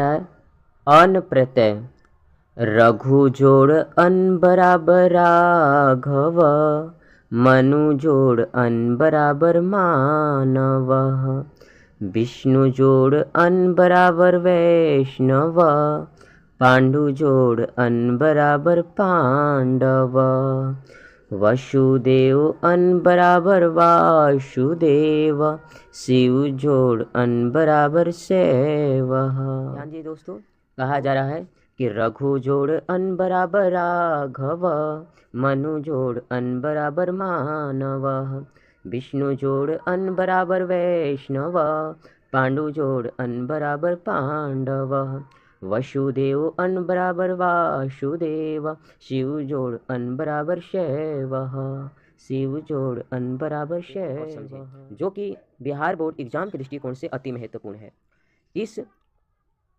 रहा है अन प्रत्यय। रघु जोड़ अन बराबर राघव, मनु जोड़ अन बराबर मानव, विष्णु जोड़ अन बराबर वैष्णव, पांडु जोड़ अन बराबर पांडव, वसुदेव अन बराबर वासुदेव, शिव जोड़ अन बराबर शैव। ध्यान दीजिए दोस्तों, कहा जा रहा है कि रघु जोड़ अन बराबर राघव, मनु जोड़ अन बराबर मानव, विष्णु जोड़ अन बराबर वैष्णव, पांडु जोड़ अन बराबर पांडव, वसुदेव अन बराबर वासुदेव, शिव जोड़ अन बराबर शैव, शिव जोड़ अन बराबर शैव, जो कि बिहार बोर्ड एग्जाम के दृष्टिकोण से अति महत्वपूर्ण है। इस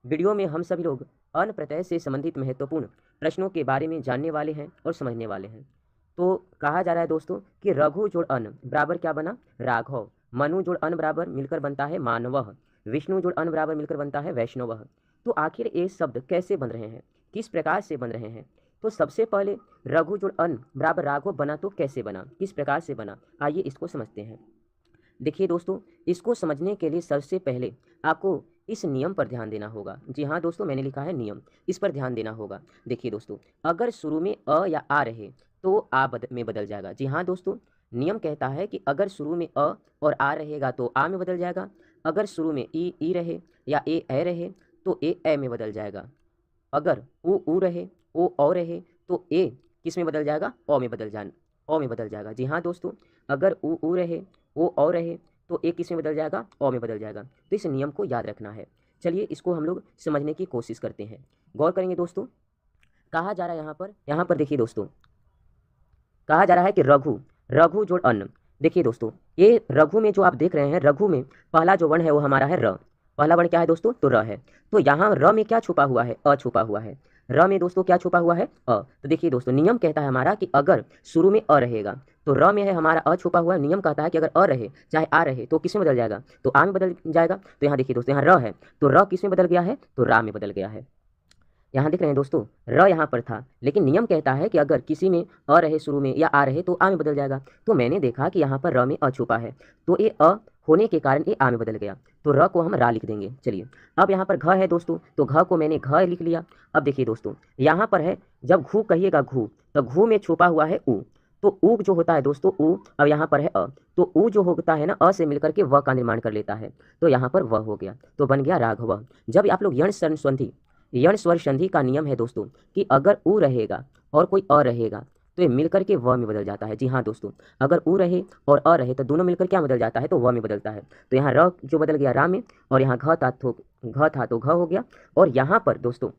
वीडियो में हम सभी लोग अन प्रत्यय से संबंधित महत्वपूर्ण प्रश्नों के बारे में जानने वाले हैं और समझने वाले हैं। तो कहा जा रहा है दोस्तों कि रघु जोड़ अन बराबर क्या बना, राघव, मनु जोड़ अन बराबर मिलकर बनता है मानव, विष्णु जोड़ अन बराबर मिलकर बनता है वैष्णव। तो आखिर ये शब्द कैसे बन रहे हैं, किस प्रकार से बन रहे हैं? तो सबसे पहले रघु जोड़ अन बराबर राघव बना तो कैसे बना, किस प्रकार से बना, आइए इसको समझते हैं। देखिए दोस्तों, इसको समझने के लिए सबसे पहले आपको इस नियम पर ध्यान देना होगा। जी हाँ दोस्तों, मैंने लिखा है नियम, इस पर ध्यान देना होगा। देखिए दोस्तों, अगर शुरू में अ या आ रहे तो आ में बदल जाएगा। जी हाँ दोस्तों, नियम कहता है कि अगर शुरू में अ और आ रहेगा तो आ में बदल जाएगा। अगर शुरू में ई रहे या ए रहे तो ए में बदल जाएगा। अगर ऊ रहे ओ रहे तो ए किस में बदल जाएगा, ओ में बदल जाएगा। जी हाँ दोस्तों, अगर ऊ रहे ओ रहे तो ए किस में बदल जाएगा, ओ में बदल जाएगा। तो इस नियम को याद रखना है। चलिए इसको हम लोग समझने की कोशिश करते हैं, गौर करेंगे दोस्तों। कहा जा रहा है यहाँ पर देखिए दोस्तों, कहा जा रहा है कि रघु जोड़ अन्न। देखिए दोस्तों, ये रघु में जो आप देख रहे हैं, रघु में पहला जो वर्ण है वो हमारा है र। पहला वर्ण क्या है दोस्तों, तो र है। तो यहाँ र में क्या छुपा हुआ है, अ छुपा हुआ है। र में दोस्तों क्या छुपा हुआ है, अ। तो देखिए दोस्तों, नियम कहता है हमारा कि अगर शुरू में अ रहेगा तो र में है हमारा अ छुपा हुआ है। नियम कहता है कि अगर अ रहे चाहे आ रहे तो किस में बदल जाएगा, तो आ में बदल जाएगा। तो यहाँ देखिए दोस्तों, यहाँ र है तो र किस में बदल गया है, तो रा में बदल गया है। यहाँ देख रहे हैं दोस्तों, र यहाँ पर था, लेकिन नियम कहता है कि अगर किसी में अ रहे शुरू में या आ रहे तो आ में बदल जाएगा। तो मैंने देखा कि यहाँ पर र में अ छुपा है, तो ये अ होने के कारण ये आ में बदल गया, तो र को हम रा लिख देंगे। चलिए, अब यहाँ पर घ है दोस्तों, तो घ को मैंने घ लिख लिया। अब देखिए दोस्तों, यहाँ पर है जब घू कहिएगा घू, तो घू में छुपा हुआ है ऊ। तो ऊ जो होता है दोस्तों ऊ, अब यहाँ पर है अ, तो ऊ जो होता है ना, अ से मिलकर के व का निर्माण कर लेता है। तो यहाँ पर व हो गया, तो बन गया राघव। जब आप लोग यण स्वर संधि का नियम है दोस्तों कि अगर ऊ रहेगा और कोई अ रहेगा तो ये मिलकर के व में बदल जाता है। जी हाँ दोस्तों, अगर ऊ रहे और अ रहे तो दोनों मिलकर क्या बदल जाता है, तो व में बदलता है। तो यहाँ र जो बदल गया रा में, और यहाँ घ था तो घ हो गया। और यहाँ पर दोस्तों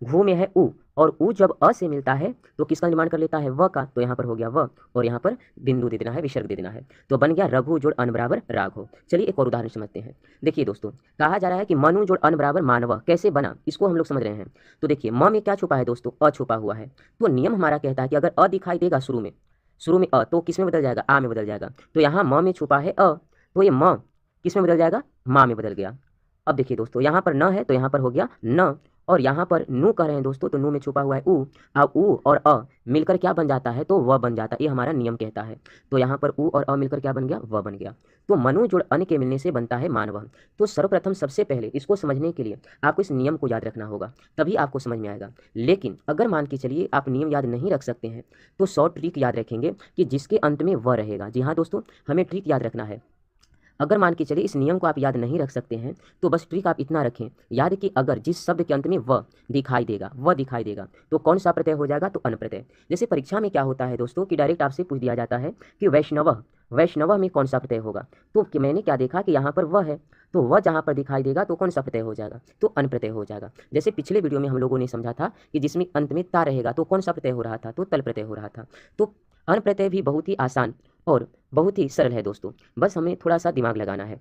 घू में है ऊ, और ऊ जब अ से मिलता है तो किसका निर्माण कर लेता है, व का। तो यहाँ पर हो गया व, और यहाँ पर बिंदु दे देना है, विसर्ग दे देना है। तो बन गया रघु जोड़ अन बराबर राघव। चलिए एक और उदाहरण समझते हैं। देखिए दोस्तों, कहा जा रहा है कि मनु जोड़ अन बराबर मानव, कैसे बना, इसको हम लोग समझ रहे हैं। तो देखिए, म में क्या छुपा है दोस्तों, अ छुपा हुआ है। तो नियम हमारा कहता है कि अगर अ दिखाई देगा शुरू में अ, तो किस में बदल जाएगा, आ में बदल जाएगा। तो यहाँ म में छुपा है अ, तो ये म किस में बदल जाएगा, मा में बदल गया। अब देखिए दोस्तों, यहाँ पर न है तो यहाँ पर हो गया न, और यहाँ पर नु कह रहे हैं दोस्तों, तो नु में छुपा हुआ है ऊ। अब ऊ और अ मिलकर क्या बन जाता है, तो व बन जाता है। ये हमारा नियम कहता है। तो यहाँ पर ऊ और अ मिलकर क्या बन गया, व बन गया। तो मनु जोड़ अन के मिलने से बनता है मानव। तो सर्वप्रथम सबसे पहले इसको समझने के लिए आपको इस नियम को याद रखना होगा, तभी आपको समझ में आएगा। लेकिन अगर मान के चलिए आप नियम याद नहीं रख सकते हैं तो शॉर्ट ट्रिक याद रखेंगे कि जिसके अंत में व रहेगा। जी हाँ दोस्तों, हमें ट्रिक याद रखना है। अगर मान के चलिए इस नियम को आप याद नहीं रख सकते हैं तो बस ट्रिक आप इतना रखें याद कि अगर जिस शब्द के अंत में व दिखाई देगा तो कौन सा प्रत्यय हो जाएगा, तो अन प्रत्यय। जैसे परीक्षा में क्या होता है दोस्तों कि डायरेक्ट आपसे पूछ दिया जाता है कि वैष्णव में कौन सा प्रत्यय होगा। तो मैंने क्या देखा कि यहाँ पर वह है, तो वह जहाँ पर दिखाई देगा तो कौन सा प्रत्यय हो जाएगा, तो अन प्रत्यय हो जाएगा। जैसे पिछले वीडियो में हम लोगों ने समझा था कि जिसमें अंत में ता रहेगा तो कौन सा प्रत्यय हो रहा था, तो तल प्रत्यय हो रहा था। तो अन प्रत्यय भी बहुत ही आसान और बहुत ही सरल है दोस्तों, बस हमें थोड़ा सा दिमाग लगाना है।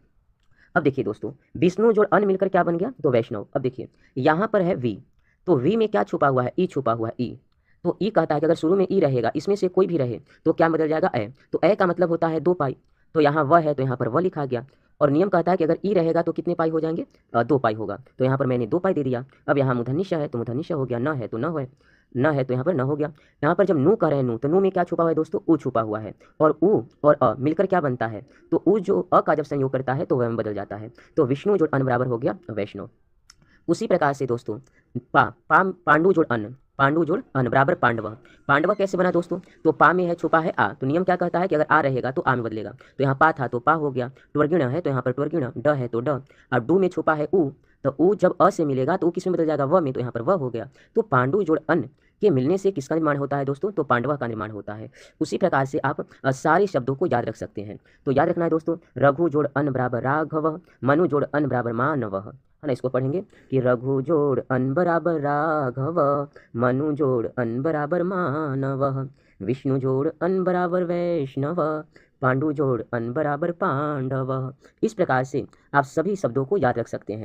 अब देखिए दोस्तों, विष्णु जोड़ अन मिलकर क्या बन गया, तो वैष्णव। अब देखिए यहाँ पर है वी, तो वी में क्या छुपा हुआ है, ई छुपा हुआ है ई। तो ई कहता है कि अगर शुरू में ई रहेगा, इसमें से कोई भी रहे तो क्या बदल जाएगा, ए। तो ए का मतलब होता है 2 पाई। तो यहाँ व है तो यहाँ पर व लिखा गया। और नियम कहता है कि अगर ई रहेगा तो कितने पाई हो जाएंगे, 2 पाई होगा। तो यहाँ पर मैंने 2 पाई दे दिया। अब यहाँ मूर्धन्य है तो मूर्धन्य हो गया, न है तो न है तो यहाँ पर न हो गया। यहाँ पर जब नू कह रहे हैं नू, तो नू में क्या छुपा हुआ है दोस्तों, ऊ छुपा हुआ है। और ऊ और अ मिलकर क्या बनता है, तो ऊ जो अ का जब संयोग करता है तो वह में बदल जाता है। तो विष्णु जोड़ अन बराबर हो गया वैष्णव। उसी प्रकार से दोस्तों पांडु जोड़ अन्न, पांडु जोड़ अन्न बराबर पांडव। पांडव कैसे बना दोस्तों, तो पा में है छुपा है आ, तो नियम क्या कहता है कि अगर आ रहेगा तो आ में बदलेगा। तो यहाँ पा था तो पा हो गया। ट्वर्गिण है तो यहाँ पर ट्वर्गिण, ड है तो ड, और डू में छुपा है ऊ, तो ऊ जब अ से मिलेगा तो ऊ किस में बदल जाएगा, व में, तो यहाँ पर व हो गया। तो पांडु जोड़ अन्न के मिलने से किसका निर्माण होता है दोस्तों, तो पांडवा का निर्माण होता है। उसी प्रकार से आप सारे शब्दों को याद रख सकते हैं। तो याद रखना है दोस्तों, रघु जोड़ अन्न बराबर राघव, मनु जोड़ अन्न बराबर मानव, है ना। इसको पढ़ेंगे कि रघु जोड़ अन्न बराबर राघव, मनु जोड़ अन्न बराबर मानव, विष्णु जोड़ अन्न बराबर वैष्णव, पांडु जोड़ अन्न बराबर पांडव। इस प्रकार से आप सभी शब्दों को याद रख सकते हैं।